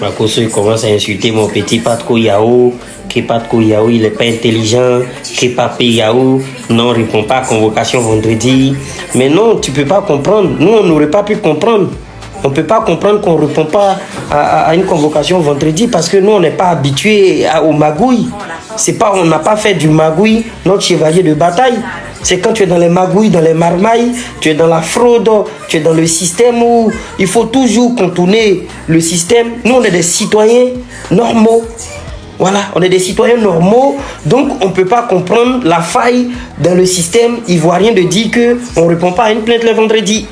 Makosso il commence à insulter mon petit Patko Yao, que Patko Yao il est pas intelligent, que Papi Yao non répond pas à convocation vendredi. Mais non, tu peux pas comprendre. Nous on n'aurait pas pu comprendre. On peut pas comprendre qu'on répond pas à une convocation vendredi parce que nous on n'est pas habitué au magouille. C'est pas, on n'a pas fait du magouille notre chevalier de bataille. C'est quand tu es dans les magouilles, dans les marmailles, tu es dans la fraude, tu es dans le système où il faut toujours contourner le système. Nous, on est des citoyens normaux. Voilà, on est des citoyens normaux, donc on ne peut pas comprendre la faille dans le système ivoirien de dire qu'on ne répond pas à une plainte le vendredi.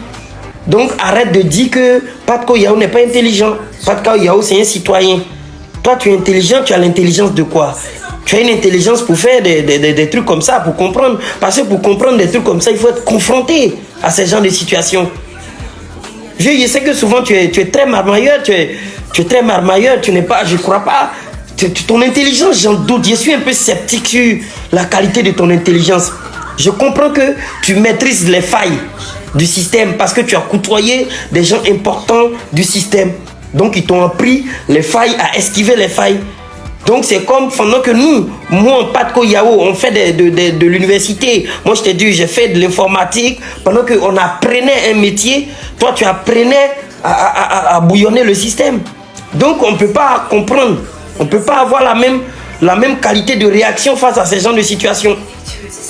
Donc arrête de dire que Patko Yao n'est pas intelligent. Patko Yao, c'est un citoyen. Toi, tu es intelligent, tu as l'intelligence de quoi? Tu as une intelligence pour faire des trucs comme ça, pour comprendre. Parce que pour comprendre des trucs comme ça, il faut être confronté à ce genre de situation. Je sais que souvent tu es très marmailleur, tu es très marmailleur, tu n'es pas, je crois pas. Ton intelligence, j'en doute. Je suis un peu sceptique sur la qualité de ton intelligence. Je comprends que tu maîtrises les failles du système parce que tu as côtoyé des gens importants du système. Donc ils t'ont appris les failles, à esquiver les failles. Donc c'est comme pendant que nous, moi, Patko Yao, on fait de l'université. Moi, je t'ai dit, j'ai fait de l'informatique. Pendant qu'on apprenait un métier, toi, tu apprenais à bouillonner le système. Donc on ne peut pas comprendre. On ne peut pas avoir la même qualité de réaction face à ces genres de situations.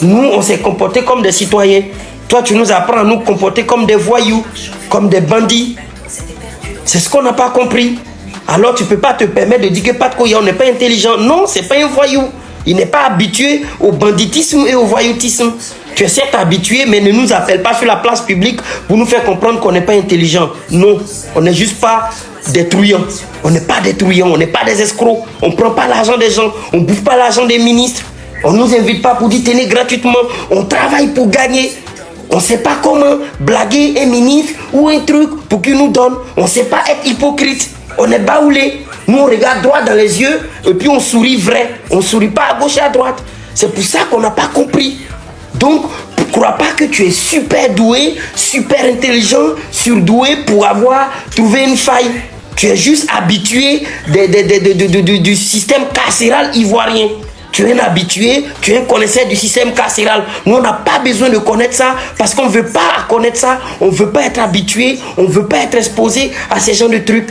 Nous, on s'est comporté comme des citoyens. Toi, tu nous apprends à nous comporter comme des voyous, comme des bandits. C'est ce qu'on n'a pas compris. Alors tu ne peux pas te permettre de dire que Patko Yao n'est pas intelligent. Non, ce n'est pas un voyou. Il n'est pas habitué au banditisme et au voyoutisme. Tu es certes habitué, mais ne nous appelle pas sur la place publique pour nous faire comprendre qu'on n'est pas intelligent. Non, on n'est juste pas des truands. On n'est pas des truands, on n'est pas des escrocs. On ne prend pas l'argent des gens, on ne bouffe pas l'argent des ministres. On ne nous invite pas pour dire tenez gratuitement. On travaille pour gagner. On ne sait pas comment blaguer un ministre ou un truc pour qu'il nous donne. On ne sait pas être hypocrite. On est baoulé. Nous, on regarde droit dans les yeux et puis on sourit vrai. On ne sourit pas à gauche et à droite. C'est pour ça qu'on n'a pas compris. Donc, ne crois pas que tu es super doué, super intelligent, surdoué pour avoir trouvé une faille. Tu es juste habitué du système carcéral ivoirien. Tu es un habitué, tu es un connaisseur du système carcéral. Nous, on n'a pas besoin de connaître ça parce qu'on ne veut pas connaître ça. On ne veut pas être habitué, on ne veut pas être exposé à ces genres de trucs.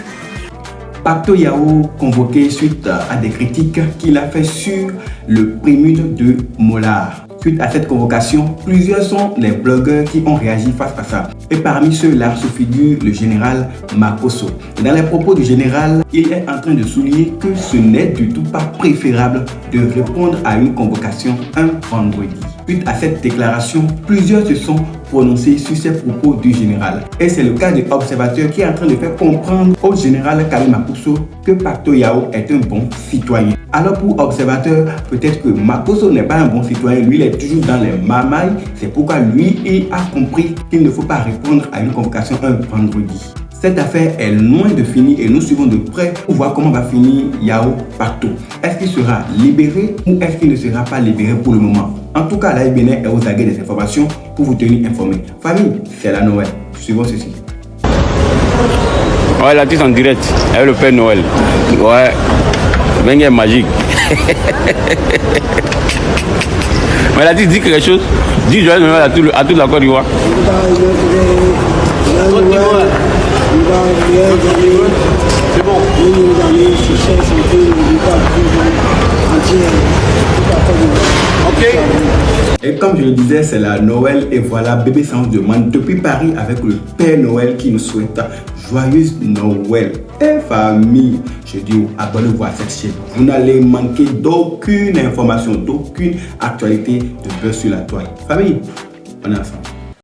Patko Yao convoqué suite à des critiques qu'il a fait sur le prélude de Molard. Suite à cette convocation, plusieurs sont les blogueurs qui ont réagi face à ça. Et parmi ceux-là se figure le général Makosso. Et dans les propos du général, il est en train de souligner que ce n'est du tout pas préférable de répondre à une convocation un vendredi. Suite à cette déclaration, plusieurs se sont prononcés sur ces propos du général. Et c'est le cas de l'observateur qui est en train de faire comprendre au général Kali Makosso que Patko Yao est un bon citoyen. Alors pour observateur, peut-être que Makosso n'est pas un bon citoyen, lui il est toujours dans les marmailles. C'est pourquoi lui il a compris qu'il ne faut pas répondre à une convocation un vendredi. Cette affaire est loin de finir et nous suivons de près pour voir comment va finir Yao Patko. Est-ce qu'il sera libéré ou est-ce qu'il ne sera pas libéré pour le moment? En tout cas, la IBN est aux aguets des informations pour vous tenir informés. Famille, c'est la Noël. Suivons ceci. Ouais, l'artiste en direct avec le Père Noël. Ouais, Bengue est magique. Mais l'artiste dit quelque chose. Dis joyeux Noël à toute la Côte d'Ivoire. C'est bon. Ok. Et comme je le disais, c'est la Noël et voilà, Bébé Sans demande depuis Paris avec le Père Noël qui nous souhaite joyeuse Noël. Et famille, je dis abonnez-vous à cette chaîne. Vous n'allez manquer d'aucune information, d'aucune actualité de Buzz sur la toile. Famille, on est ensemble.